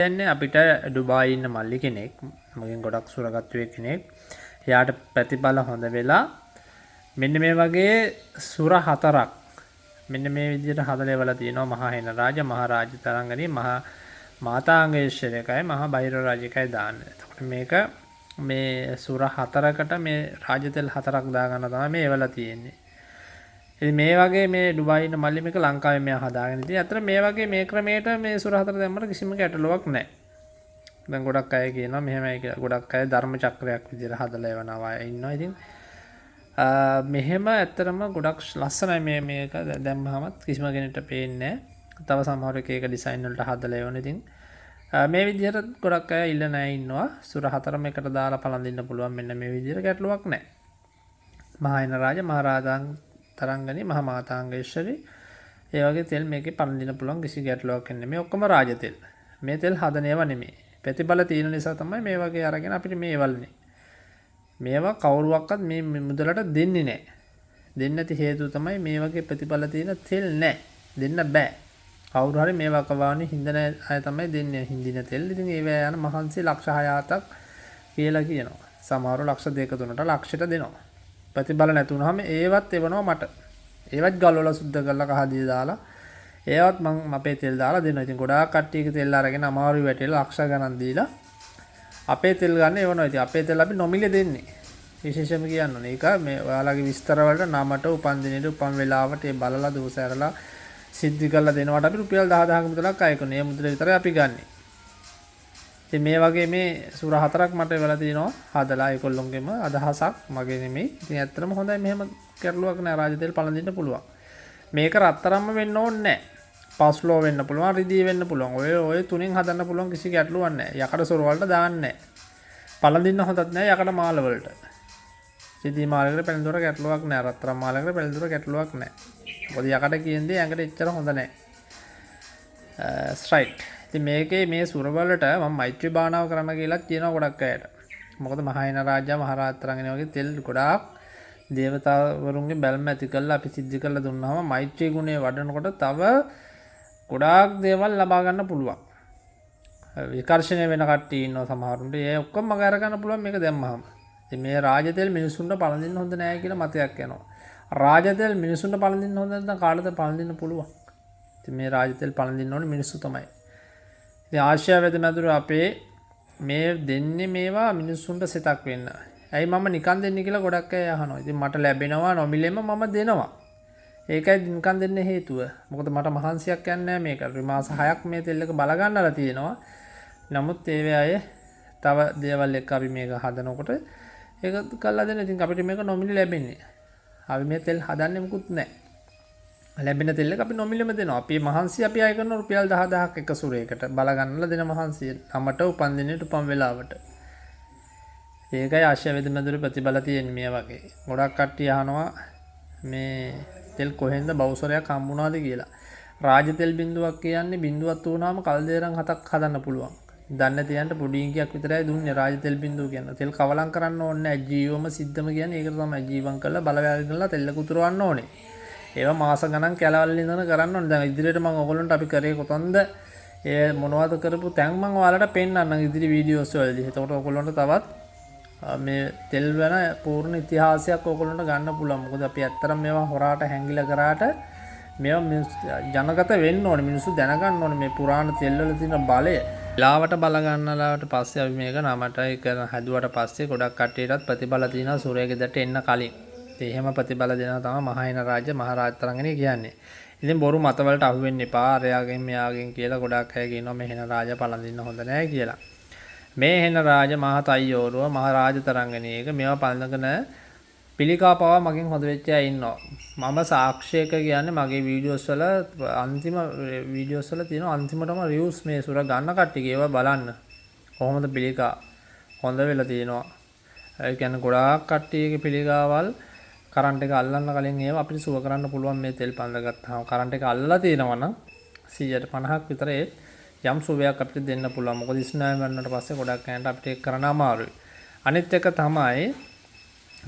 කියන්නේ අපිට ඩුබායි ඉන්න මල්ලි කෙනෙක් මගෙන් ගොඩක් සුරගත්තුවේ කෙනෙක්. එයාට ප්‍රතිඵල හොඳ වෙලා මෙන්න මේ වගේ සුර 4ක් මෙන්න මේ විදිහට හදලා එවලා තියෙනවා. මහා හෙන රාජ, මහා රාජ තරංගනී, මහා මාතාංගේශ්වරයකයි, මහා බෛරව රාජිකයි දාන්න. එතකොට මේක මේ සුර 4කට මේ රාජ තෙල් 4ක් දාගන්න තමයි මේ එවලා තියෙන්නේ. ඉතින් මේ වගේ මේ ඩුබායි ඉන්න මල්ලි මේක ලංකාවේ මෙයා හදාගෙන ඉතින් අතන මේ වගේ මේ ක්‍රමයට මේ සුර 4 දැම්මට කිසිම ගැටලුවක් නැහැ. දැන් ගොඩක් අය කියනවා මෙහෙමයි කියලා. ගොඩක් අය ධර්ම චක්‍රයක් විදිහට හදලා එවනවා අය ඉන්නවා. ඉතින් මෙහෙම ඇත්තටම ගොඩක් ලස්සනයි මේක දැම්මහමත් කිසිම කෙනෙක්ට පේන්නේ නැහැ. තව සමහර එක ඩිසයින් වලට හදලා එවන. ඉතින් මේ විදිහට ගොඩක් අය ඉල්ල නැහැ ඉන්නවා. සුර 4ම එකට දාලා පළඳින්න පුළුවන් මෙන්න මේ විදිහට ගැටලුවක් නැහැ. මහා හෙන රාජ, මහා රාජාංග තරංගනී, මහා මාතාංගේශ්වරී ඒ වගේ තෙල් මේකේ පළඳින්න පුළුවන් කිසි ගැටලුවක් නැහැ. මේ ඔක්කොම රාජ තෙල්. මේ තෙල් හදන ඒවා නෙමෙයි. ප්‍රතිඵල තියෙන නිසා තමයි මේ වගේ අරගෙන අපිට මේ එවල්නේ. මේවා කවුරුවක්වත් මේ මුදලට දෙන්නේ නැහැ. දෙන්න නැති හේතුව තමයි මේ වගේ ප්‍රතිඵල තියෙන තෙල් නැහැ. දෙන්න බෑ. කවුරු හරි මේවා කවානේ හින්දන අය තමයි දෙන්නේ හින්දින තෙල්. ඉතින් ඒවා යන මහන්සි ලක්ෂ 6-7ක් කියලා කියනවා. සමහරව ලක්ෂ 2-3ට ලක්ෂයට දෙනවා. ප්‍රතිඵල නැතුනහම ඒවත් එවනවා මට. ඒවත් ගල්වල සුද්ධ කරලා කහදිය දාලා ඒවත් මම අපේ තෙල් දාලා දෙනවා. ඉතින් ගොඩාක් කට්ටියක තෙල් අරගෙන අමාරු වැටෙලා ලක්ෂ ගණන් දීලා අපේ තෙල් ගන්න එවනවා. ඉතින් අපේ තෙල් අපි නොමිලේ දෙන්නේ. විශේෂයෙන්ම කියන්න ඕනේ. ඒක මේ ඔයාලගේ විස්තර වලට නමට උපන් දිනෙට උපන් වෙලාවට ඒ බලලා දවස් ඇරලා සිද්ධි කරලා දෙනවට අපි රුපියල් 10000ක මුදලක් අය කරනවා. ඒ මුදල විතරයි අපි ගන්නෙ. ඉතින් මේ වගේ මේ සුර 4ක් මට වෙලා තිනවා හදලා ඒකොල්ලොන්ගෙම අදහසක් මගේ නෙමෙයි. ඉතින් ඇත්තටම හොඳයි මෙහෙම කරලුවක් නෑ රාජ තෙල් පළඳින්න පුළුවන්. මේක රත්තරම්ම වෙන්න ඕනේ නෑ. පස්ලෝ වෙන්න පුළුවන්, රිදී වෙන්න පුළුවන්. ඔය තුනෙන් හදන්න පුළුවන් කිසි ගැටලුවක් නෑ. යකඩ සොර වලට දාන්නේ නෑ. පළඳින්න හොඳත් නෑ යකඩ මාල වලට. රිදී මාලයකට පැලඳුර ගැටලුවක් නෑ. රත්තරන් මාලයකට පැලඳුර ගැටලුවක් නෑ. මොකද යකඩ කියන්නේ ඇඟට එච්චර හොඳ නෑ. ස්ට්‍රයිට්. ඉතින් මේකේ මේ සුර වලට මම මෛත්‍රී භාවනාව කරන්න කියලා කියනවා ගොඩක් අයට. මොකද මහා හෙන රාජා, මහා රාජතරංගනේ වගේ තෙල් ගොඩාක් දේවතාවරුන්ගේ බැල්ම ඇති කරලා අපි සිද්ධ කරලා දුන්නාම මෛත්‍රී ගුණය වඩනකොට තව ගොඩාක් දේවල් ලබා ගන්න පුළුවන්. විකර්ෂණය වෙන කට්ටිය ඉන්නවා සමහරුන්ට. ඒ ඔක්කොම මග අර ගන්න පුළුවන් මේක දැම්මහම. ඉතින් මේ රාජ තෙල් මිනිසුන්ට පළඳින්න හොඳ නෑ කියලා මතයක් යනවා. රාජ තෙල් මිනිසුන්ට පළඳින්න හොඳ නැත්නම් කාටද පළඳින්න පුළුවන්? ඉතින් මේ රාජ තෙල් පළඳින්න ඕනේ මිනිස්සු තමයි. ඉතින් ආශ්‍රය වෙද මැදුර අපේ මේ දෙන්නේ මේවා මිනිස්සුන්ට සිතක් වෙන්න. ඇයි මම නිකන් දෙන්නේ කියලා ගොඩක් අය අහනවා. ඉතින් මට ලැබෙනවා නොමිලෙම මම දෙනවා. ඒකයි නිකන් දෙන්න හේතුව. මොකද මට මහන්සියක් යන්නේ නැහැ මේකට. මාස 6ක් මේ තෙල් එක බල ගන්නලා තියෙනවා. නමුත් ඒ අය තව දේවල් එක්ක අපි මේක හදනකොට ඒක කළා දෙන්න. ඉතින් අපිට මේක නොමිලේ ලැබෙන්නේ. අපි මේ තෙල් හදන්නේ මුකුත් නැහැ. ලැබෙන තෙල් එක අපි නොමිලෙම දෙනවා. අපි මහන්සිය අපි අය කරන රුපියල් 10000ක් එක සුරේකට බල ගන්නලා දෙන මහන්සිය. අපට උපන් දිනෙට උපන් වෙලාවට. ඒකයි ආශ්‍රය වේද මැදුරේ ප්‍රතිබල තියෙන්නේ මේ වගේ. ගොඩක් කට්ටිය අහනවා මේ තෙල් කොහෙන්ද බවුසරයක් හම්බුණාද කියලා. රාජ තෙල් බින්දුවක් කියන්නේ බින්දුවක් වුණාම කල්දේරන් 7ක් හදන්න පුළුවන්. දන්න තියන්ට පොඩි ඉංගියක් විතරයි දුන්නේ රාජ තෙල් බින්දුව කියන්නේ. තෙල් කවලම් කරන්න ඕනේ නැහැ. ජීවම සිද්ධම කියන්නේ ඒකට තමයි ජීවම් කරලා බලවැල් කරලා තෙල් උතුරවන්න ඕනේ. ඒවා මාස ගණන් කැලවල් ඉඳන් කරන්න ඕනේ. දැන් ඉදිරියට මම ඔයගොල්ලන්ට අපි කරේ කොතනද ඒ මොනවද කරපු තැන් මම ඔයාලට පෙන්නන්නම් ඉදිරි වීඩියෝස් වලදී. එතකොට ඔයගොල්ලන්ට තවත් මේ තෙල් වෙන පූර්ණ ඉතිහාසයක් ඔයගොල්ලන්ට ගන්න පුළුවන්. මොකද අපි ඇත්තටම මේවා හොරාට හැංගිලා කරාට මේවා ජනගත වෙන්න ඕනේ. මිනිස්සු දැනගන්න ඕනේ මේ පුරාණ තෙල් වල තියෙන බලය. ලාවට බල ගන්නලාට පස්සේ අපි මේක නමට ඒක හැදුවට පස්සේ ගොඩක් කට්ටියටත් ප්‍රතිබල තියෙනවා සූර්යගෙදරට එන්න කලින්. එහෙම ප්‍රතිබල දෙනවා තමයි මහා හෙන රාජ, මහා රාජතරංගනේ කියන්නේ. ඉතින් බොරු මතවලට අහු වෙන්න එපා. අරයාගෙන් මෙයාගෙන් කියලා ගොඩක් අය කියනවා මේ හෙන රාජ පළඳින්න හොඳ නැහැ කියලා. මේ හෙන රාජ මහා තයියෝරුව, මහා රාජතරංගනේ එක මේවා පළඳගෙන පිළිකා පවා මගෙන් හොද වෙච්ච අය ඉන්නවා. මම සාක්ෂියක කියන්නේ මගේ වීඩියෝස් වල අන්තිම වීඩියෝස් වල තියෙන අන්තිමටම රිව්ස් මේ සුර ගන්න කට්ටිය ඒවා බලන්න. කොහොමද පිළිකා හොඳ වෙලා තියෙනවා. ඒ කියන්නේ ගොඩාක් කට්ටියගේ පිළිකාවල් කරන්ට් එක අල්ලන්න කලින් ඒවා අපිට සුව කරන්න පුළුවන් මේ තෙල් පඳ ගත්තාම. කරන්ට් එක අල්ලලා තියෙනවා නම් 150ක් විතර යම් සුවයක් අපිට දෙන්න පුළුවන්. මොකද ඉස්නාම වන්නට පස්සේ ගොඩක් අයන්ට අපිට ඒක කරන්න අමාරුයි. අනිත් එක තමයි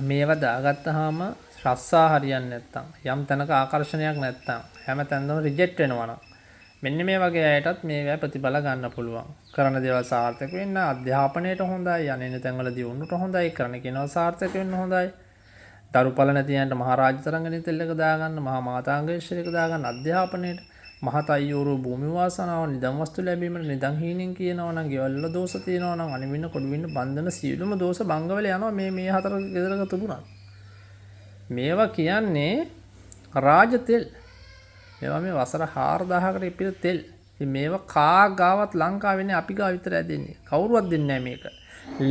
මේවා දාගත්තාම රස්සා හරියන්නේ නැත්තම් යම් තැනක ආකර්ෂණයක් නැත්තම් හැම තැනම රිජෙක්ට් වෙනවා නම් මෙන්න මේ වගේ අයටත් මේවා ප්‍රතිඵල ගන්න පුළුවන්. කරන දේවල් සාර්ථක වෙන්න අධ්‍යාපනයට හොඳයි, යන්නේ තැන්වල දියුණුවට හොඳයි, කරන කෙනා සාර්ථක වෙන්න හොඳයි. දරුපල නැති යන්ට මහරජ තරංගනි තෙල්ලක දාගන්න, මහා මාතාංගේශ්වරයක දාගන්න අධ්‍යාපනයට, මහත අයෝරු භූමි වාසනාව, නිදන් වස්තු ලැබීමට නිදන් හීනෙන් කියනවා නම්, ගෙවල් වල දෝෂ තියෙනවා නම්, අනිවින්න කොඩුවින්න බන්ධන සියලුම දෝෂ භංග වෙලා යනවා මේ හතර ගෙදරක තිබුණා. මේවා කියන්නේ රාජ තෙල්. මේවා මේ වසර 4000කට ඉපිර තෙල්. ඉතින් මේවා කා ගාවත් ලංකාවේ අපි ගාව විතරයි දෙන්නේ. කවුරුවත් දෙන්නේ නැහැ මේක.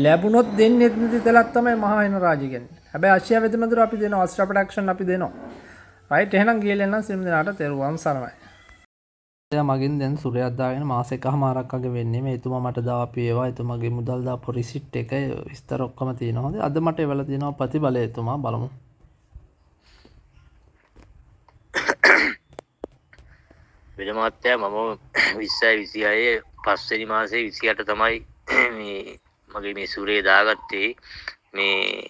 ලැබුණොත් දෙන්නේ නැති තෙලක් තමයි මහායන රාජ්‍ය කියන්නේ. හැබැයි ආසියා වෙදමදුර අපි දෙනවා, අස්ට්‍රා ප්‍රොඩක්ෂන් අපි දෙනවා. රයිට් එහෙනම් ගියලා එන්න සිම් දෙනාට තෙරුවන් සරණයි. එයා මගෙන් දැන් සුරයක් දාගෙන මාස එකමාරක් වගේ වෙන්නේ. මේ එතුමා මට දාපු ඒවා, එතුමාගේ මුදල් දාපු රිසිට් එක විස්තර ඔක්කොම තියෙනවා. හොඳයි. අද මට එවලා තියෙනවා ප්‍රතිඵලය. එතුමා බලමු. වෙදමාත්‍යා මම 2026 පස්වෙනි මාසේ 28 තමයි මේ මගේ මේ සූරේ දාගත්තේ. මේ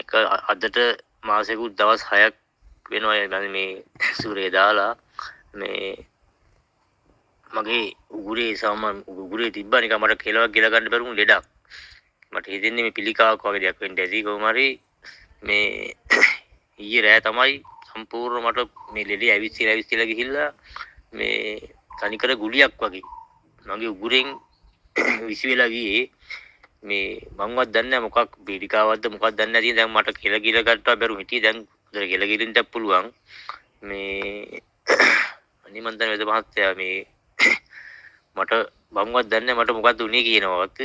එක අදට මාසෙකුත් දවස් 6ක් වෙනවා මේ සූරේ දාලා. මේ මගේ උගුරේ උගුරේ තිබ්බා නිකන් මට කෙලවක් ගිල ගන්න බැරුණු ලෙඩක්. මට හිතෙන්නේ මේ පිළිකාවක් වගේ දෙයක් වෙන්න ඇති. කොහොම හරි මේ ඊයේ රෑ තමයි සම්පූර්ණ මට මේ ලෙඩේ ඇවිස්සලා ගිහිල්ලා මේ තනිකර ගුලියක් වගේ මගේ උගුරෙන් විසි වෙලා ගියේ. මේ මංවත් දන්නේ නැහැ මොකක් පිළිකාවක්ද මොකක්ද දන්නේ නැති. දැන් මට කෙල ගිල ගන්නවා බැරුව හිටියේ. දැන් උදේ කෙල ගිලින්නත් පුළුවන්. මේ අනේ මන් දන්නේ වෙද මහත්තයා මේ මට මංවත් දන්නේ මට මොකද්ද උනේ කියනවත්.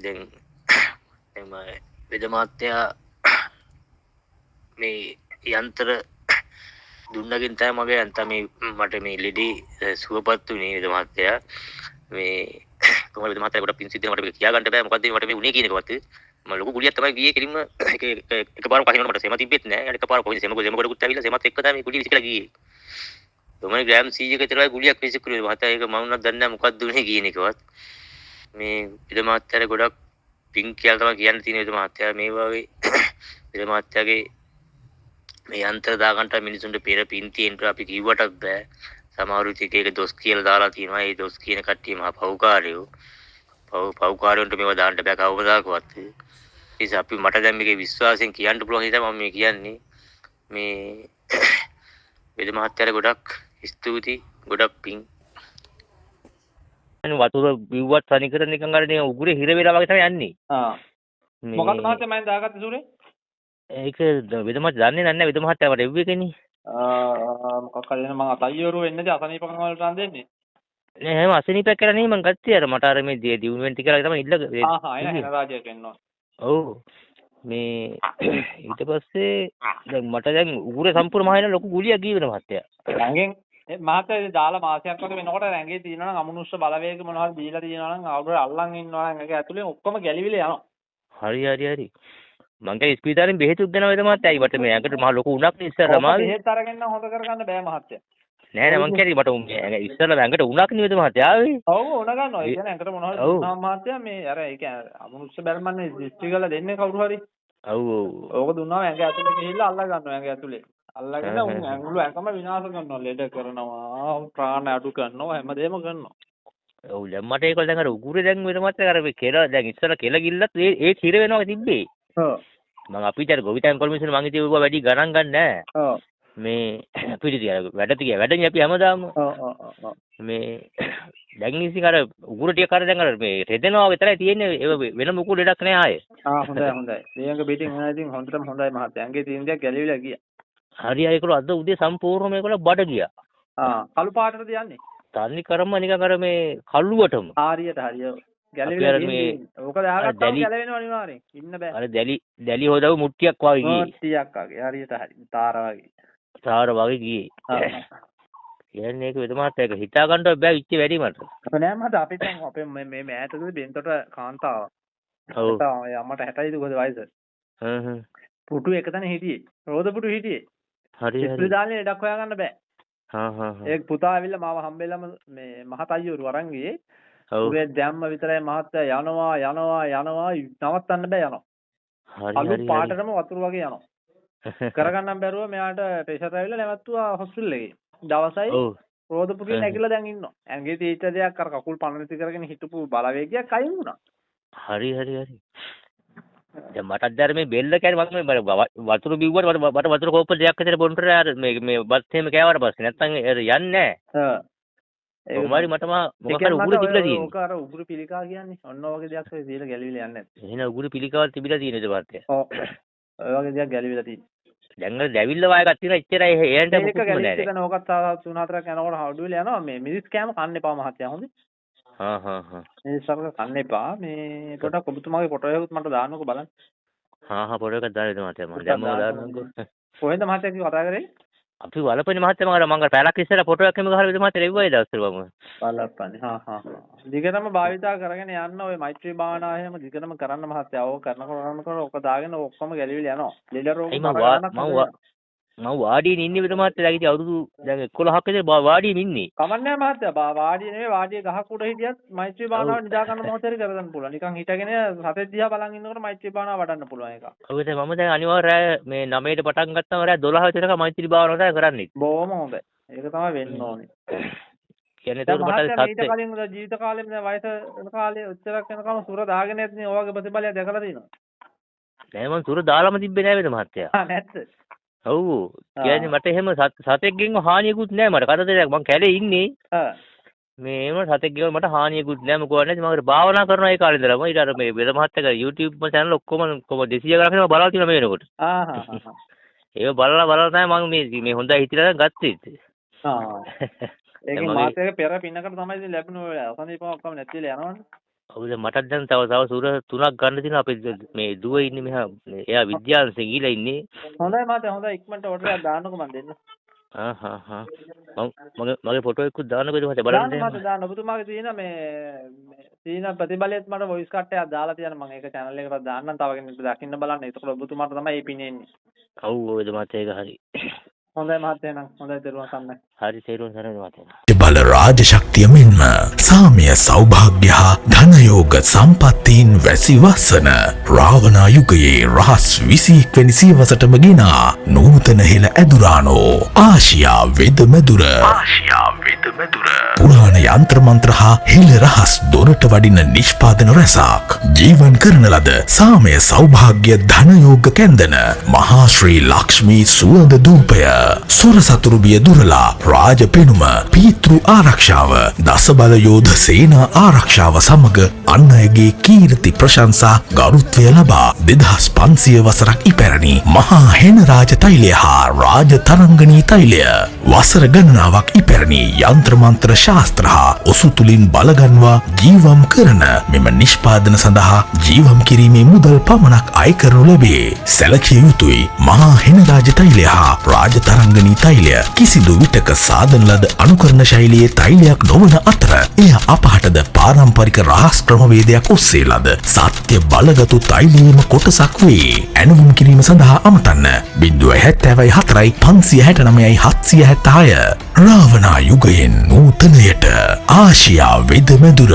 දැන් එම වෙද මහත්තයා මේ යන්ත්‍ර දුන්නකින් තමයි මගේ අන්ත මේ මට මේ ලෙඩේ සුවපත් උනේ වෙද මහත්තයා. මේ කොහොමද වෙද මහත්තයා කොට පින් සිද්ධ මට කියා ගන්න බෑ මොකද්ද මට මේ උනේ කියන එකවත්. මම ලොකු ගුලියක් තමයි ගියේ කෙලින්ම එකපාරම පහිනවල මට සෙම තිබෙත් නෑ. එකපාරම කොහොමද සෙම කොටකුත් ඇවිල්ලා සෙමත් එක්ක තමයි මේ ගුලිය විසිකලා ගියේ. තුමයි ග්‍රෑම් 100ක විතරයි ගුලියක් විසිකරුවේ මහත්තයා. ඒක මම උනත් දන්නේ නෑ මොකද්ද උනේ කියන එකවත්. මේ වෙද මහත්තයාට ගොඩක් පින් කියලා තමයි කියන්න තියෙන වෙද මහත්තයා. මේ වගේ වෙද මහත්තයාගේ මේ යන්ත්‍ර දාගන්නට මිනිසුන්ට පෙර පින් තියෙන්න අපි කිව්වටත් බෑ. සමහරු එක දොස් කියලා දාලා තියෙනවා. ඒ දොස් කියන කට්ටිය මහා පව්කාරයෝ. පව්කාරයන්ට මේවා දාන්න බෑ කවදාකවත්. ඒස අපි මට දැන් මේකේ විශ්වාසයෙන් කියන්න පුළුවන් හිතා මම මේ කියන්නේ. මේ වෙද මහත්තයාට ගොඩක් ස්තුතියි. ගොඩක් පින්. අනේ වතුර බිව්වත් තනිකර නිකන් අර නේ උගුරේ හිර වෙලා වගේ තමයි යන්නේ. මොකක්ද මහත්තයා මම දාගත්තේ සූරේ? ඒක වෙද මහත්තයා දන්නේ නැහැ. වෙද මහත්තයා මට එව්වේ කෙනේ. මොකක් හරි මම අතයියරු වෙන්නේ අසනීපකම් වලට නම් දෙන්නේ. නෑ හැම අසනීපයක් කරලා නෙමෙයි මං ගත්තේ. අර මට අර මේ දියුණුවෙන් ටික කරලා තමයි ඉල්ල. එන රාජ්‍යයක් එන්නවා. ඔව්. මේ ඊට පස්සේ දැන් මට දැන් උගුරේ සම්පූර්ණ මහේන ලොකු ගුලියක් ගියේ වෙන මහත්තයා. රැඟෙන් මහත්තයා දාලා මාසයක් වගේ වෙනකොට රැඟේ තියෙනවා නම් අමනුෂ්‍ය බලවේග මොනවද දීලා තියෙනවා නම් ආවුර අල්ලන් ඉන්නවා නම් ඒක ඇතුලේ ඔක්කොම ගැලිවිල යනවා. හරි. මං කිය ස්පීතාලෙන් බෙහෙතුත් දෙනවා වෙද මහත්තයා. අයි මට මේ ඇඟට මහ ලොකු උණක් නේ ඉස්සරලා මාවේ. බෙහෙත් අරගෙන හොද කරගන්න බෑ මහත්තයා. නෑ මං කියන්නේ මට ඉස්සරලා ඇඟට උණක් නේ වෙද මහත්තයා ආවේ. ඔව් උණ ගන්නවා. ඒ කියන්නේ ඇඟට මොනවද දුන්නා මහත්තයා මේ අර ඒ කියන්නේ අමනුෂ්‍ය බැල්මන්නේ දිස්ත්‍රි කරලා දෙන්නේ කවුරු හරි. ඔව්. ඕක දුන්නාම ඇඟ ඇතුලේ ගිහිල්ලා අල්ල ගන්නවා ඇඟ ඇතුලේ. අල්ලගෙන උන් ඇඟුළු ඇඟම විනාශ කරනවා. ලෙඩ කරනවා, ප්‍රාණ අඩු කරනවා, හැමදේම කරනවා. ඔව් දැන් මට ඒක දැන් අර උගුරේ දැන් වෙන මහත්තයා අර කෙල දැන් ඉස්සරලා කෙල ගිල්ලත් ඒ හිර වෙනවා තිබ්බේ. ඔව්. මම අපිට අර ගොවිතැන් කොමිෂන් මං ඉතින් ඌවා වැඩි ගණන් ගන්න නෑ. ඔව්. මේ අපිට තියා වැඩනේ අපි හැමදාම. ඔව්. මේ දැන් ඉතින් අර උගුර ටික කර දැන් අර මේ රෙදෙනවා විතරයි තියෙන්නේ. ඒ වෙන මොකෝ ලෙඩක් නෑ ආයේ. හොඳයි. මේක පිටින් එනවා ඉතින් හොඳටම හොඳයි මහත්තයා. ඇඟේ තියෙන දේක් ගැලවිලා ගියා. හරි ඒකල අද උදේ සම්පූර්ණ මේකල බඩ ගියා. කළු පාටටද යන්නේ? තන්නේ කරම නිකන් අර මේ කල්ලුවටම. හරියට. ගැලවිලා ගියේ. ඕක දාගත්තාම ගැලවෙනවා අනිවාර්යෙන්. ඉන්න බෑ. අර දැලි හොදව මුට්ටියක් වගේ ගියේ. මුට්ටියක් වගේ. හරියට හරි. තාර වගේ ගියේ. කියන්නේ ඒක වෙද මහත්තයා ඒක හිතා ගන්නවත් බෑ ඉච්ච වැඩි මට. නෑ මට අපිට අපේ මේ මෑතකදී බෙන්තොට කාන්තාව. ඔව්. අම්මට 60යිද කොහොද වයස? පුටු එකතන හිටියේ. රෝද පුටු හිටියේ. හරි. ඉස්පිරිතාලේ ලෙඩක් හොයාගන්න බෑ. ඒ පුතා ඇවිල්ලා මාව හම්බෙලම මේ මහත් අයියෝරු අරන් ගියේ. ඔව්. ඒ දැම්ම විතරයි මහත්තයා යනවා නවත්තන්න බෑ යනවා. අලු පාටටම වතුර වගේ යනවා. කරගන්නම් බැරුව මෙයාට ප්‍රෙෂර් ඇවිල්ලා නැවතුවා හොස්පිටල් එකේ. දවසයි රෝද පුටින් නැගිලා දැන් ඉන්නවා. ඇඟේ තීච්ච දෙයක් අර කකුල් පණ නැති කරගෙන හිටපු බලවේගයක් අයින් වුණා. හරි. දැන් මටත් දැන් මේ බෙල්ල කියන්නේ මම වතුර බිව්වට මට වතුර කෝප්ප දෙයක් විතර බොන්නට මේ බස් එහෙම කෑවට පස්සේ නැත්තම් යන්නේ නැහැ. කොහොමරි මට මොකක් උගුරු තිබිලා තියෙන්නේ. ඔක අර උගුරු පිළිකා කියන්නේ. ඔන්න ඔය දෙයක් ඔය සීල ගැලවිලා යන්නේ නැත්තේ. එහෙනම් උගුරු පිළිකාවක් තිබිලා තියෙනේද මහත්තයා? ඔව්. ඔය වගේ දෙයක් ගැලවිලා තියෙන්නේ. දැන් අර දැවිල්ල වායකක් තියෙනවා එච්චරයි එයන්ට මොකුත් නෑ. ඒක ගැලවිලා ඕකත් 3-4ක් යනකොට හවුඩු වෙලා යනවා. මේ මිරිස් කෑම කන්න එපා මහත්තයා හොඳේ. හා. මේ සරක කන්න එපා. මේ පොඩක් ඔබතුමාගේ ෆොටෝ එකකුත් මට දාන්නකෝ බලන්න. පොඩ එකක් දාන්න මහත්තයා මම දැම්මම දාන්නකෝ. කොහෙන්ද මහත්තයා කිව්ව කතා කරේ? අපි වලපනේ මහත්තයා මම පැලක් ඉස්සලා ෆොටෝ එකක් එම ගහලා විතර මහත්තයා ලැබුවයි දවස්වල මම. වලපනේ. හා. දිගටම භාවිතා කරගෙන යන්න ඔය මෛත්‍රී භාවනාව එහෙම දිගටම කරන්න මහත්තයා. ඕක කරනකොට ඔක දාගෙන ඔක්කොම ගැලවිලා යනවා. ලෙඩ රෝග මම වාඩියෙන් ඉන්නේ විතර මහත්තයා දැන් ඉතින් අවුරුදු දැන් 11ක් විතර වාඩියෙන් ඉන්නේ. කමන්නේ මහත්තයා. වාඩිය නෙවෙයි වාඩිය ගහක් උඩ හිටියත් මෛත්‍රී භාවනාව නිදා ගන්න මොහොතේ කරගන්න පුළුවන්. නිකන් හිටගෙන සතේ දිහා බලන් ඉන්නකොට මෛත්‍රී භාවනාව වඩන්න පුළුවන් එක. ඔව් ඒක මම දැන් අනිවාර්යයෙන් මේ 9ට පටන් ගත්තම රෑ 12 විතරක මෛත්‍රී භාවනාව තමයි කරන්නේ. බොහොම හොඳයි. ඒක තමයි වෙන්න ඕනේ. කියන්නේ ඒක මට සත්‍ය කලින් ජීවිත කාලෙම දැන් වයස වෙන කාලේ උච්චරක් වෙනකම් සුර දාගෙන නැත්නේ ඔයගේ ප්‍රතිඵලයක් දැකලා තියෙනවා. නෑ මම සුර දාලාම තිබ්බේ නෑ වේද මහත්තයා. නැත්ද? ඔව්. කියන්නේ මට එහෙම සතෙක්ගෙන් හානියකුත් නෑ මට. කරදරයක් මං කැලේ ඉන්නේ. මේ එහෙම සතෙක්ගෙන් මට හානියකුත් නෑ මොකවත් නෑ. මම භාවනා කරනවා ඒ කාලේ ඉඳලම. ඊට අර මේ වෙද මහත්තයා YouTube channel ඔක්කොම 200 ගණන් බලලා තියෙනවා මේ වෙනකොට. ඒක බලලා තමයි මම මේ හොඳයි හිතලා ගත්තේ. ඒකේ මාසයක පෙර පින්නකට තමයි ඉතින් ලැබුණ ඔය අසනීපම ඔක්කොම නැතිලා යනවනේ. ඔව් දැන් මටත් දැන් තව සුර 3ක් ගන්න තියෙනවා. අපේ මේ දුව ඉන්නේ මෙහා එයා විද්‍යාංශේ ගිහලා ඉන්නේ. හොඳයි මාතේ හොඳයි ඉක්මනට ඔර්ඩර් එකක් දාන්නකෝ මම දෙන්න. මගේ ෆොටෝ එකකුත් දාන්නකෝ ඉතින් මට බලන්න දෙන්න. දාන්න ඔබතුමාගේ තියෙන මේ තියෙන ප්‍රතිබලයත් මට වොයිස් කට් එකක් දාලා තියන්න මම ඒක channel එකකට දාන්නම් තව කෙනෙක්ට දකින්න බලන්න. එතකොට ඔබතුමාට තමයි මේ පිනේ එන්නේ. ඔව් ඔයද මහත්තයා ඒක හරි. හොඳයි මහත්තයා නම් හොඳයි දරුවන් සම්මයි. හරි තේරුම් ගන්න මහත්තයා. බල රාජශක්තිය මෙන්ම සාමය සෞභාග්‍ය හා ධනයෝග සම්පත්තීන් වැසි වසන රාවණා යුගයේ රහස් 21 වැනි සියවසටම ගෙනා නූතන හෙළ ඇදුරානෝ ආසියා වෙද මෙදුර පුරාණ යන්ත්‍ර මන්ත්‍ර හා හෙළ රහස් දොරට වඩින නිෂ්පාදන රැසක් ජීවන් කරන ලද සාමය සෞභාග්‍ය ධනයෝග කැන්දන මහා ශ්‍රී ලක්ෂ්මී සුවඳ දූපය සුර සතුරු බිය දුරලා රාජ පෙනුම පීතෘ ආරක්ෂාව දසබල යෝධ සේනා ආරක්ෂාව සමග අන් අයගේ කීර්ති ප්‍රශංසා ගෞරවය ලබා 2500 වසරක් ඉපැරණි මහා හෙන රාජ තෛලය හා රාජ තරංගනී තෛලය වසර ගණනාවක් ඉපැරණි යන්ත්‍ර මන්ත්‍ර ශාස්ත්‍ර හා ඔසු තුලින් බලගන්වා ජීවම් කරන මෙම නිෂ්පාදන සඳහා ජීවම් කිරීමේ මුදල් පමණක් අය කරනු ලැබේ. සැලකිය යුතුයි මහා හෙන රාජ තෛලය හා රාජ තරංගනී තෛලය කිසිදු විටක සාදන ලද අනුකරණ ශෛලියේ තෛලයක් නොවන අතර එය අපහටද පාරම්පරික රහස් ක්‍රමවේදයක් ඔස්සේ ලද සත්‍ය බලගතු තෛලයේම කොටසක් වේ. ඇනුම් කිරීම සඳහා අමතන්න 074 569 776 රාවණා යුගයෙන් නූතනයට ආසියා වෙද මෙදුර